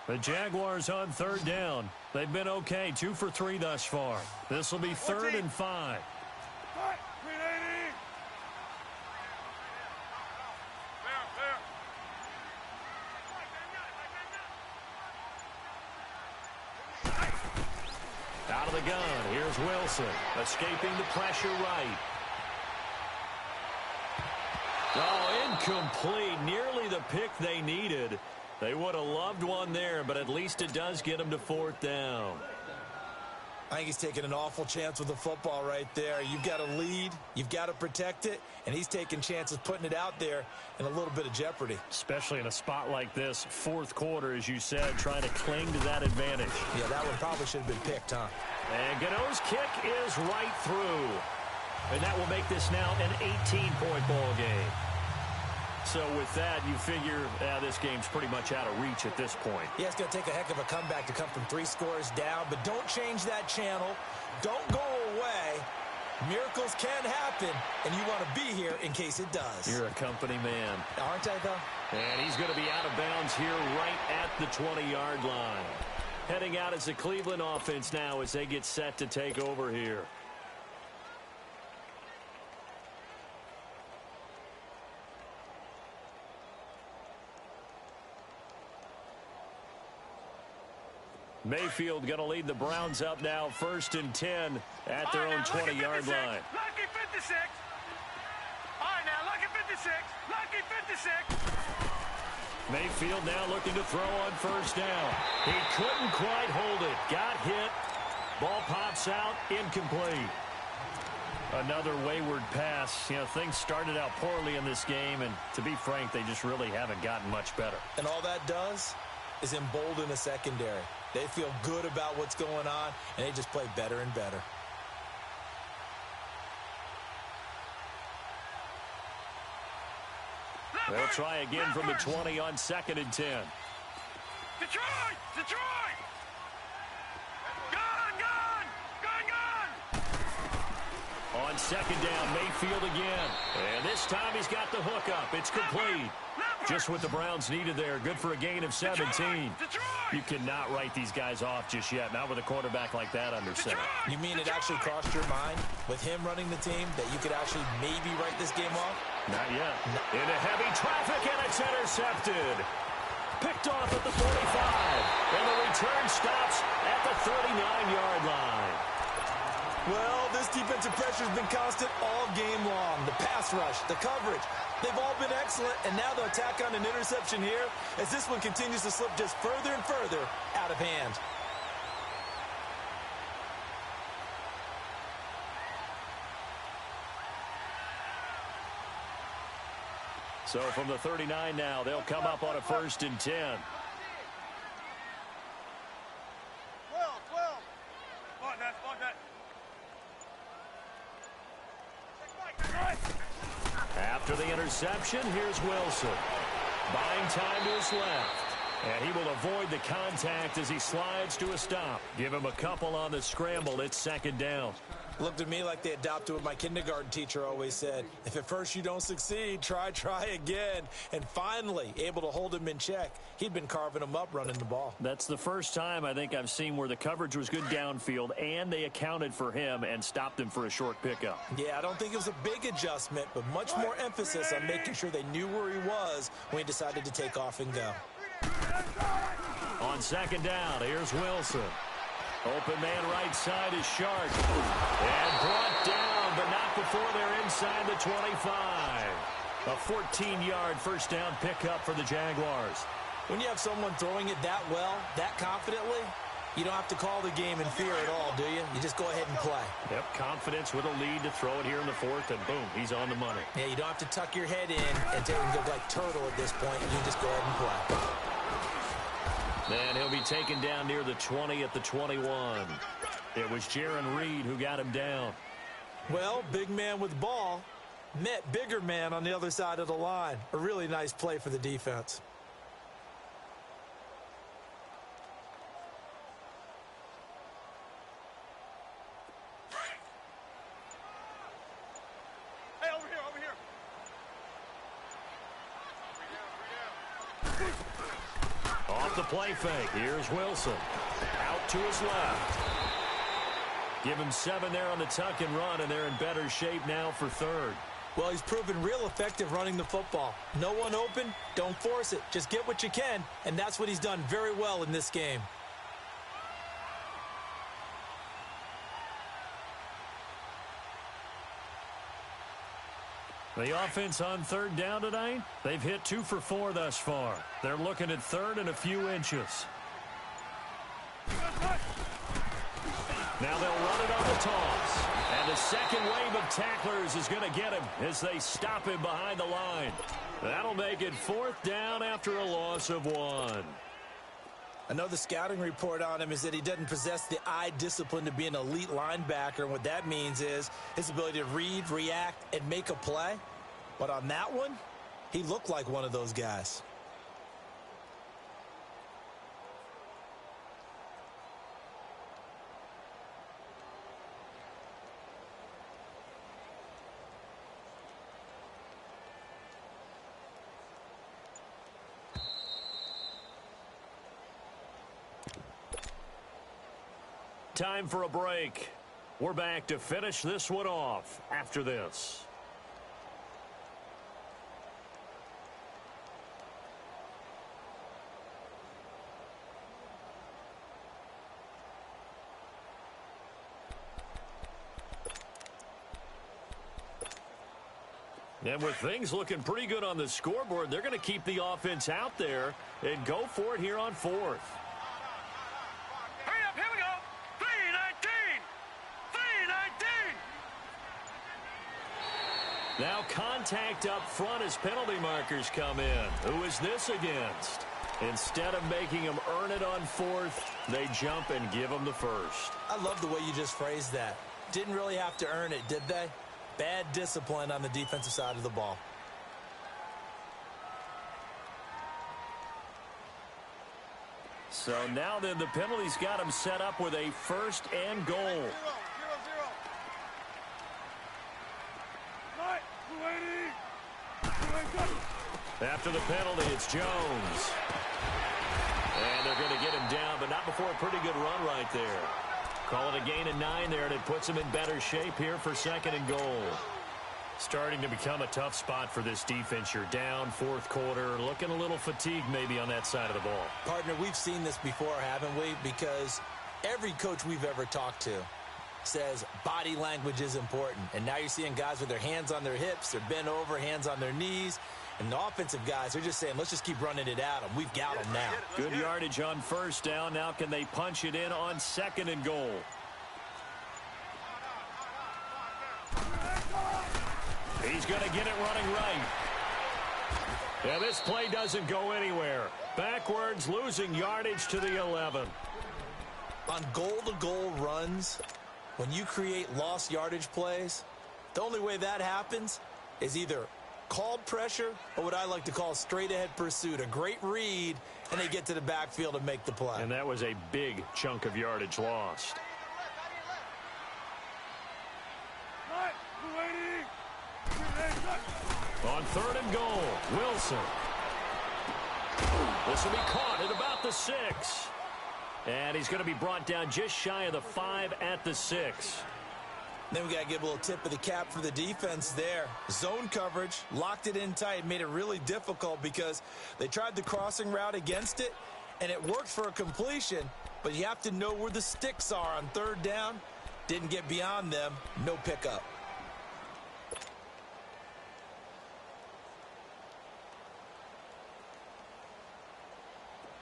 The Jaguars on 3rd down. They've been okay, 2 for 3 thus far. This will be 3rd and 5. Out of the gun, here's Wilson, escaping the pressure right. Oh, incomplete, nearly the pick they needed. They would have loved one there, but at least it does get them to 4th down. I think he's taking an awful chance with the football right there. You've got a lead, you've got to protect it, and he's taking chances putting it out there in a little bit of jeopardy. Especially in a spot like this, 4th quarter, as you said, trying to cling to that advantage. Yeah, that one probably should have been picked, huh? And Gano's kick is right through. And that will make this now an 18-point ball game. So with that, you figure this game's pretty much out of reach at this point. Yeah, it's going to take a heck of a comeback to come from 3 scores down, but don't change that channel. Don't go away. Miracles can happen, and you want to be here in case it does. You're a company man. Aren't I, though? And he's going to be out of bounds here right at the 20-yard line. Heading out as the Cleveland offense now as they get set to take over here. Mayfield going to lead the Browns up now, 1st and 10 at their own 20-yard line. Lucky 56. All right, now, lucky 56. Lucky 56. Mayfield now looking to throw on 1st down. He couldn't quite hold it. Got hit. Ball pops out. Incomplete. Another wayward pass. You know, things started out poorly in this game, and to be frank, they just really haven't gotten much better. And all that does is embolden a secondary. They feel good about what's going on, and they just play better and better. They'll try again from the 20 on 2nd and 10. Detroit! Detroit! Gun! Gun! Gun! Gun! On 2nd down, Mayfield again. And this time he's got the hook up. It's complete. Just what the Browns needed there. Good for a gain of 17. You cannot write these guys off just yet. Not with a quarterback like that under center. You mean it actually crossed your mind with him running the team that you could actually maybe write this game off? Not yet. Into heavy traffic, and it's intercepted. Picked off at the 45. And the return stops at the 39-yard line. Well, this defensive pressure has been constant all game long. The pass rush, the coverage, they've all been excellent, and now they'll tack on an interception here as this one continues to slip just further and further out of hand. So from the 39 now, they'll come up on a 1st and 10. 12. Spot that. After the interception, here's Wilson. Buying time to his left. And he will avoid the contact as he slides to a stop. Give him a couple on the scramble. It's 2nd down. Looked at me like they adopted what my kindergarten teacher always said. If at first you don't succeed, try again. And finally, able to hold him in check. He'd been carving him up running the ball. That's the first time I think I've seen where the coverage was good downfield and they accounted for him and stopped him for a short pickup. Yeah, I don't think it was a big adjustment, but much more emphasis on making sure they knew where he was when he decided to take off and go. On 2nd down, here's Wilson. Open man right side is Sharp. And brought down, but not before they're inside the 25. A 14-yard 1st down pickup for the Jaguars. When you have someone throwing it that well, that confidently, you don't have to call the game in fear at all, do you? You just go ahead and play. Yep, confidence with a lead to throw it here in the 4th, and boom, he's on the money. Yeah, you don't have to tuck your head in and take and go like turtle at this point. You just go ahead and play. Then he'll be taken down near the 20 at the 21. It was Jaron Reed who got him down. Well, big man with ball met bigger man on the other side of the line. A really nice play for the defense. Hey, over here. Off the play fake. Here's Wilson. Out to his left. Give him 7 there on the tuck and run, and they're in better shape now for 3rd. Well, he's proven real effective running the football. No one open, don't force it. Just get what you can, and that's what he's done very well in this game. The offense on 3rd down tonight, they've hit 2 for 4 thus far. They're looking at 3rd and a few inches. Now they'll run it on the toss. And the second wave of tacklers is going to get him as they stop him behind the line. That'll make it 4th down after a loss of 1. I know the scouting report on him is that he doesn't possess the eye discipline to be an elite linebacker. And what that means is his ability to read, react, and make a play. But on that one, He looked like one of those guys. Time for a break. We're back to finish this one off after this. And with things looking pretty good on the scoreboard, they're going to keep the offense out there and go for it here on fourth. Hurry up, here we go. 3:19. 3:19. Now contact up front as penalty markers come in. Who is this against? Instead of making them earn it on fourth, they jump and give them the first. I love the way you just phrased that. Didn't really have to earn it, did they? Bad discipline on the defensive side of the ball. So now then the penalty's got him set up with a first and goal. 0-0. Right, 280. After the penalty, it's Jones. And they're going to get him down, but not before a pretty good run right there. Call it a gain of 9 there, and it puts him in better shape here for second and goal. Starting to become a tough spot for this defense. You're down fourth quarter, looking a little fatigued maybe on that side of the ball. Partner, we've seen this before, haven't we? Because every coach we've ever talked to says body language is important. And now you're seeing guys with their hands on their hips, they're bent over, hands on their knees. And the offensive guys are just saying, let's just keep running it at them. We've got them now. Good yardage on first down. Now can they punch it in on second and goal? He's going to get it running right. Yeah, this play doesn't go anywhere. Backwards, losing yardage to the 11. On goal-to-goal runs, when you create lost yardage plays, the only way that happens is either called pressure or what I like to call straight-ahead pursuit. A great read, and they get to the backfield and make the play. And that was a big chunk of yardage lost. Right, 280. On third and goal, Wilson. This will be caught at about the 6. And he's going to be brought down just shy of the 5 at the 6. Then we got to give a little tip of the cap for the defense there. Zone coverage, locked it in tight, made it really difficult because they tried the crossing route against it, and it worked for a completion, but you have to know where the sticks are on third down. Didn't get beyond them, no pickup.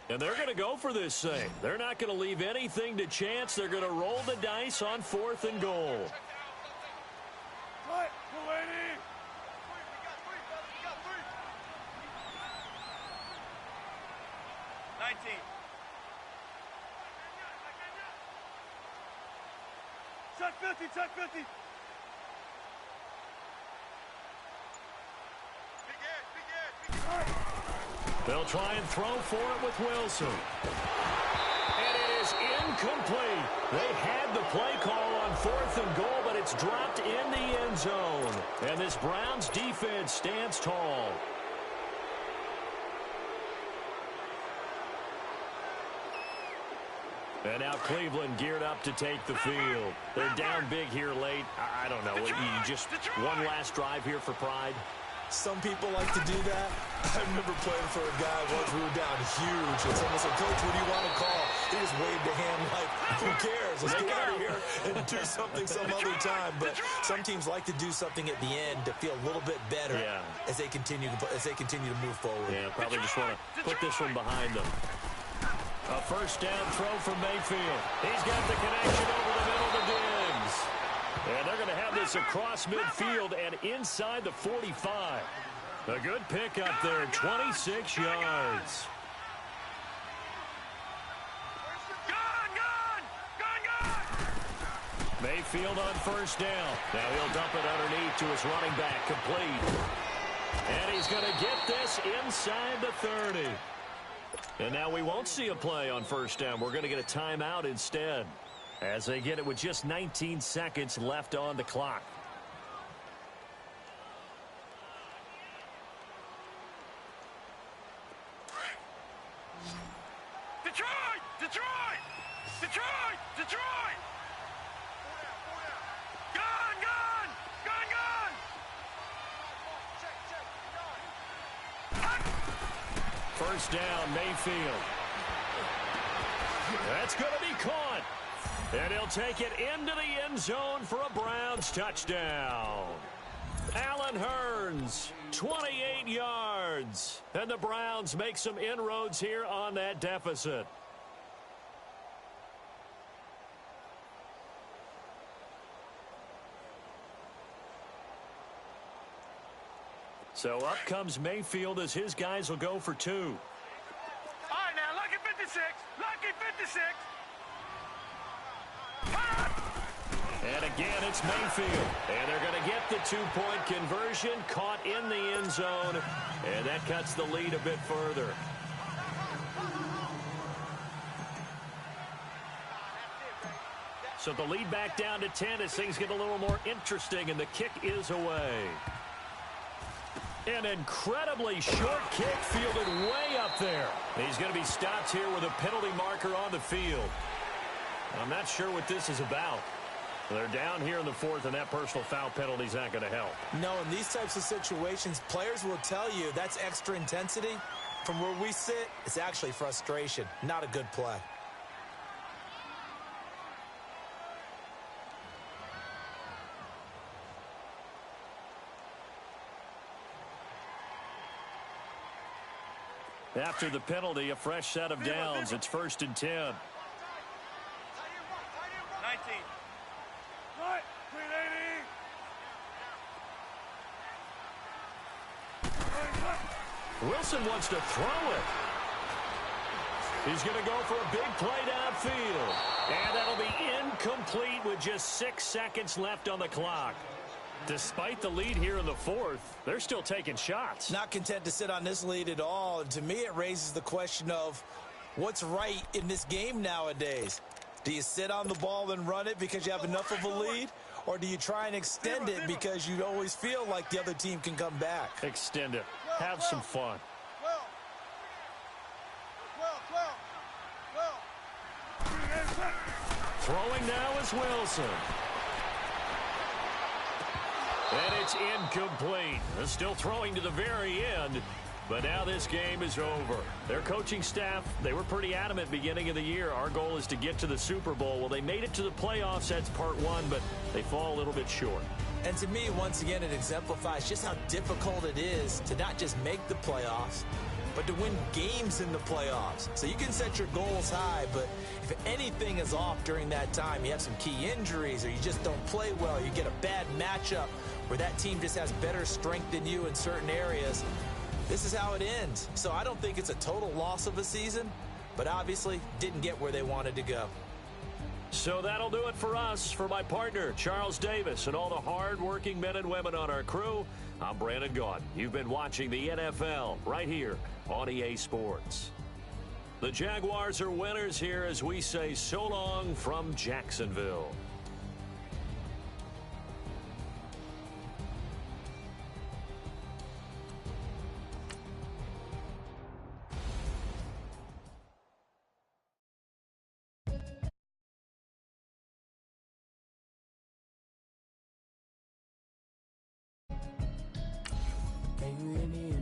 And they're going to go for this thing. They're not going to leave anything to chance. They're going to roll the dice on fourth and goal. Right, 280. 19. Check 50, check 50. They'll try and throw for it with Wilson. And it is incomplete. They had the play call on fourth and goal, but it's dropped in the end zone. And this Browns defense stands tall. And now Cleveland geared up to take the field. They're down big here late. I don't know. You just one last drive here for pride. Some people like to do that. I remember playing for a guy once we were down huge, and someone said, "Coach, what do you want to call?" He just waved a hand like, who cares? Let's get out of here and do something some other time. But some teams like to do something at the end to feel a little bit better as they continue to move forward. Yeah, probably just want to put this one behind them. A first down throw from Mayfield. He's got the connection over the middle to Diggs. And they're going to have this across midfield and inside the 45. A good pick up there, 26 yards. Mayfield on first down. Now he'll dump it underneath to his running back, complete. And he's going to get this inside the 30. And now we won't see a play on first down. We're going to get a timeout instead, as they get it with just 19 seconds left on the clock. Detroit! Detroit! Detroit! Detroit! Gun! Gun! Gun! Gun! First down, Mayfield. That's going to be caught. And he'll take it into the end zone for a Browns touchdown. Allen Hurns, 28 yards. And the Browns make some inroads here on that deficit. So up comes Mayfield as his guys will go for 2. All right, now, lucky 56. Lucky 56. And again, it's Mayfield. And they're going to get the 2-point conversion, caught in the end zone. And that cuts the lead a bit further. So the lead back down to 10 as things get a little more interesting, and the kick is away. An incredibly short kick fielded way up there. He's going to be stopped here with a penalty marker on the field. I'm not sure what this is about. They're down here in the 4th, and that personal foul penalty is not going to help. No, in these types of situations, players will tell you that's extra intensity. From where we sit, it's actually frustration, not a good play. After the penalty, a fresh set of downs. It's 1st and 10. 19. Right, 380. Wilson wants to throw it. He's going to go for a big play downfield. And that'll be incomplete with just 6 seconds left on the clock. Despite the lead here in the 4th, they're still taking shots. Not content to sit on this lead at all. And to me, it raises the question of what's right in this game nowadays. Do you sit on the ball and run it because you have enough of a lead? Or do you try and extend it because you always feel like the other team can come back? Extend it. Have some fun. Throwing now is Wilson. And it's incomplete. They're still throwing to the very end. But now this game is over. Their coaching staff, they were pretty adamant beginning of the year. Our goal is to get to the Super Bowl. Well, they made it to the playoffs. That's part 1, but they fall a little bit short. And to me, once again, it exemplifies just how difficult it is to not just make the playoffs, but to win games in the playoffs. So you can set your goals high, but if anything is off during that time, you have some key injuries or you just don't play well, you get a bad matchup where that team just has better strength than you in certain areas, this is how it ends. So I don't think it's a total loss of a season, but obviously didn't get where they wanted to go. So that'll do it for us. For my partner, Charles Davis, and all the hard-working men and women on our crew, I'm Brandon Gaudin. You've been watching the NFL right here on EA Sports. The Jaguars are winners here as we say so long from Jacksonville. Can you hear me?